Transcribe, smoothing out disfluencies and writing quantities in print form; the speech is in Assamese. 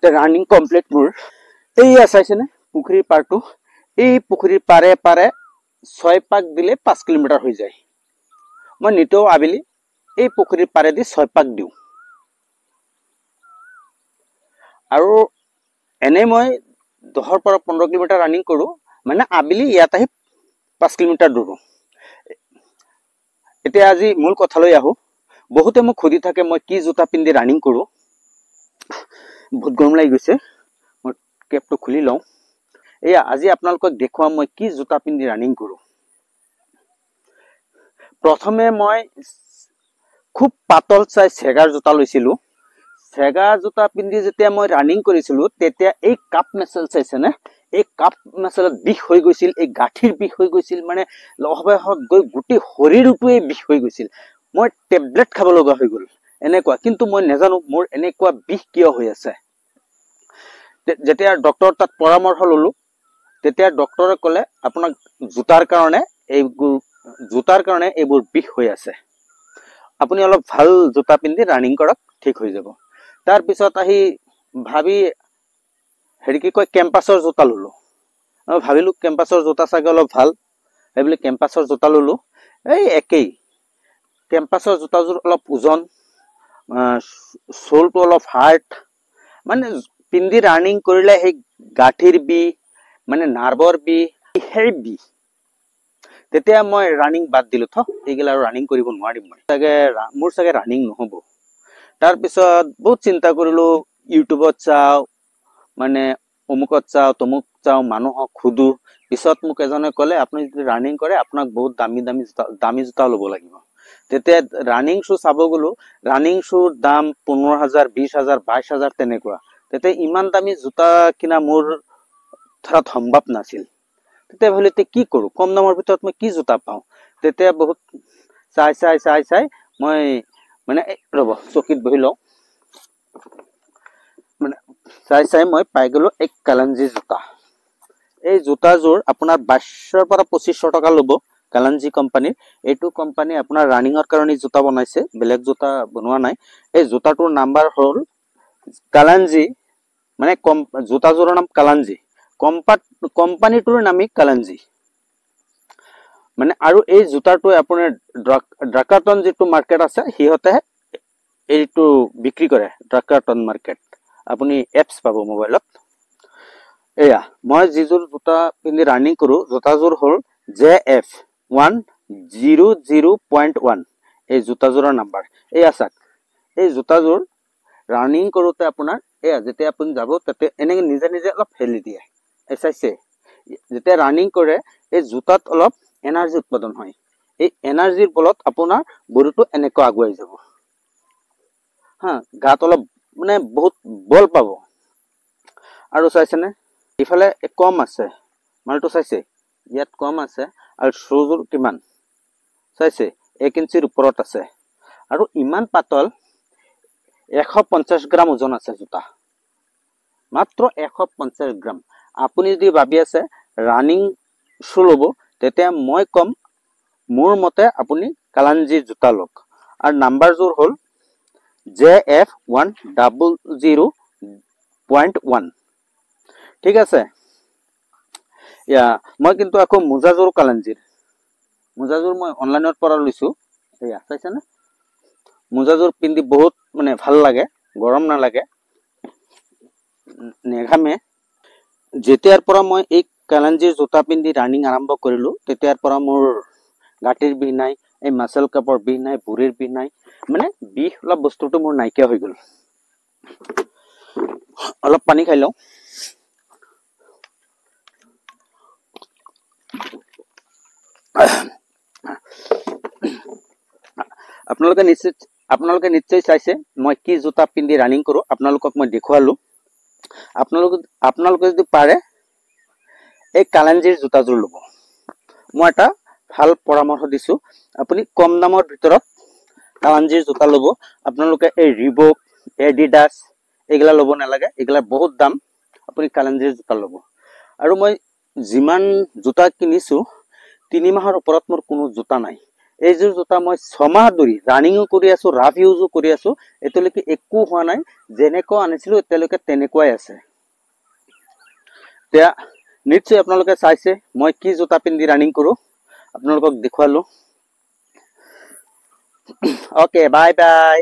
ৰানিং কমপ্লিট মোৰ এইয়া চাইছেনে পুখুৰীৰ পাৰটো এই পুখুৰীৰ পাৰে পাৰে 6 পাক দিলে 5 কিলোমিটাৰ হৈ যায় মই নিতৌ আবেলি এই পুখুৰীৰ পাৰে দি 6 পাক দিওঁ আৰু এনে মই 10 পৰা 15 কিলোমিটাৰ ৰানিং কৰো মানে আবেলি ইয়াত আহি 5 কিলোমিটাৰ দৌৰো এতিয়া আজি মূল কথালৈ আহো বহুতে মোক খুদি থাকে মই কি জোতা পিন্ধি ৰানিং কৰো বহুত গৰম লাগি গৈছে মই কেপটো খুলি লওঁ এয়া আজি আপোনালোকক দেখুৱাম মই কি জোতা পিন্ধি ৰানিং কৰো প্ৰথমে মই খুব পাতল চাই চেগাৰ জোতা লৈছিলো চেগাৰ জোতা পিন্ধি যেতিয়া মই ৰানিং কৰিছিলো তেতিয়া এই কাপ মেছেল চাইছেনে এই কাপ মেছেলত বিষ হৈ গৈছিল এই গাঠিৰ বিষ হৈ গৈছিল মানে লহবেহত গৈ গুটি শৰীৰটোৱে বিষ হৈ গৈছিল মই টেবলেট খাব লগা হৈ গল এনেকুৱা কিন্তু মই নেজানো মোৰ এনেকুৱা বিষ কিয় হৈ আছে যেতিয়া ডক্টৰ তাত পৰামৰ্শ ললো তেতিয়া ডক্টৰে ক'লে আপোনাক জোতাৰ কাৰণে এইবোৰ বিষ হৈ আছে আপুনি অলপ ভাল জোতা পিন্ধি ৰানিং কৰক ঠিক হৈ যাব তাৰ পিছত আহি ভাবি হেৰি কি কয় কেম্পাছৰ জোতা ললো মই ভাবিলো কেম্পাছৰ জোতা চাগে অলপ ভাল এইবুলি কেম্পাছৰ জোতা ললো এই একেই কেম্পাছৰ জোতাযোৰ অলপ ওজন সোলটো অলপ হাৰ্ড মানে পিন্ধি ৰানিং কৰিলে সেই গাঠিৰ বিষ মানে নাৰ্ভৰ বিষ বিষ তেতিয়া মই ৰানিং বাদ দিলো এইগিলা ৰানিং কৰিব নোৱাৰিম মই মোৰ চাগে ৰানিং নহব তাৰ পিছত বহুত চিন্তা কৰিলো ইউটিউবত চাও মানে অমুকত চাও তমুক চাও মানুহক খুদু পিছত মোক এজনে ক'লে আপুনি যদি ৰানিং কৰে আপোনাক বহুত দামী জোতা ল'ব লাগিব তেতিয়া ৰানিং শু চাব গলো ৰানিং শুৰ দাম 15,000 20,000 22,000 তেনেকুৱা তেতিয়া ইমান দামী জোতা কিনা মোৰ ধৰাত সম্ভৱ নাছিল তেতিয়া ভাবিলে কি কৰো কম দামৰ ভিতৰত মই কি জোতা পাওঁ তেতিয়া বহুত চাই মই মানে ৰব চকিত বহি লওঁ মানে চাই মই পাই গলো এক কালাঞ্জি জোতা এই জোতাযোৰ আপোনাৰ 2200 পৰা 2500 টকা ল'ব কালাঞ্জি কোম্পানীৰ এইটো কোম্পানী আপোনাৰ ৰানিংৰ কাৰণে জোতা বনাইছে বেলেগ জোতা বনোৱা নাই এই জোতাটোৰ নাম্বাৰ হ'ল কালাঞ্জি মানে জোতাযোৰৰ নাম কালাঞ্জি কোম্পানীটোৰ নামই কালাঞ্জি মানে আৰু এই জোতাটোৱে আপোনাৰ ড্ৰাকাটন যেটো মাৰ্কেট আছে হিহতে এইটো বিক্ৰী কৰে ড্ৰাকাটন মাৰ্কেট আপুনি এপছ পাব মোবাইলত এয়া মই যিযোৰ জোতা পিন্ধি ৰানিং কৰো জোতাযোৰ হ'ল JF100.1 এই জোতাযোৰৰ নাম্বাৰ এয়া চাক এই জোতাযোৰ ৰানিং কৰোতে আপোনাৰ এয়া যেতিয়া আপুনি যাব তাতে এনেকে নিজে অলপ হেলি দিয়ে চাইছে যেতিয়া ৰানিং কৰে এই জোতাত অলপ এনাৰ্জি উৎপাদন হয় এই এনাৰ্জিৰ বলত আপোনাৰ বডিটো এনেকৈ আগুৱাই যাব হা গাত অলপ মানে বহুত বল পাব আৰু চাইছেনে ইফালে কম আছে মালটো চাইছে ইয়াত কম আছে আৰু শুজৰ কিমান চাইছে 1 ইঞ্চিৰ ওপৰত আছে আৰু ইমান পাতল 150 গ্ৰাম ওজন আছে জোতা মাত্ৰ 150 গ্ৰাম আপুনি যদি ভাবি আছে ৰানিং শু লব তেতিয়া মই কম মোৰ মতে আপুনি কালাঞ্জি জোতা লওক আৰু নাম্বাৰযোৰ হ'ল JF100.1 ঠিক আছে ইয়া মই কিন্তু আকৌ মোজাযোৰ কালাঞ্জিৰ মোজাযোৰ মই অনলাইনৰ পৰা লৈছো এয়া চাইছেনে মোজাযোৰ পিন্ধি বহুত মানে ভাল লাগে গৰম নালাগে নেঘামে যেতিয়াৰ পৰা মই এই কালাঞ্জিৰ জোতা পিন্ধি ৰানিং আৰম্ভ কৰিলো তেতিয়াৰ পৰা মোৰ গাঠিৰ বিষ নাই এই মাসল কাপৰ বিষ নাই ভৰিৰ বিষ নাই মানে বিষ অলপ বস্তুটো মোৰ নাইকিয়া হৈ গল অলপ পানী খাই লওঁ আপোনালোকে নিশ্চয় চাইছে মই কি জোতা পিন্ধি ৰানিং কৰো আপোনালোকক মই দেখুৱালো আপোনালোকে যদি পাৰে এই কালাঞ্জিৰ জোতাযোৰ ল'ব মই এটা ভাল পৰামৰ্শ দিছো আপুনি কম দামৰ ভিতৰত কালাঞ্জিৰ জোতা ল'ব আপোনালোকে এই ৰিবক এডিডাস এগুলা ল'ব নালাগে এগুলা বহুত দাম আপুনি কালাঞ্জিৰ জোতা ল'ব আৰু মই যিমান জোতা কিনিছো 3 মাহৰ ওপৰত মোৰ কোনো জোতা নাই এইযোৰ জোতা মই 6 মাহ ধৰি ৰানিঙো কৰি আছো, ৰাফ ইউজো কৰি আছো, এতিয়ালৈকে একো হোৱা নাই। যেনেকুৱা আনিছিলো এতিয়ালৈকে তেনেকুৱাই আছে। এতিয়া নিশ্চয় আপোনালোকে চাইছে মই কি জোতা পিন্ধি ৰানিং কৰো, আপোনালোকক দেখুৱালো। Okay, bye bye.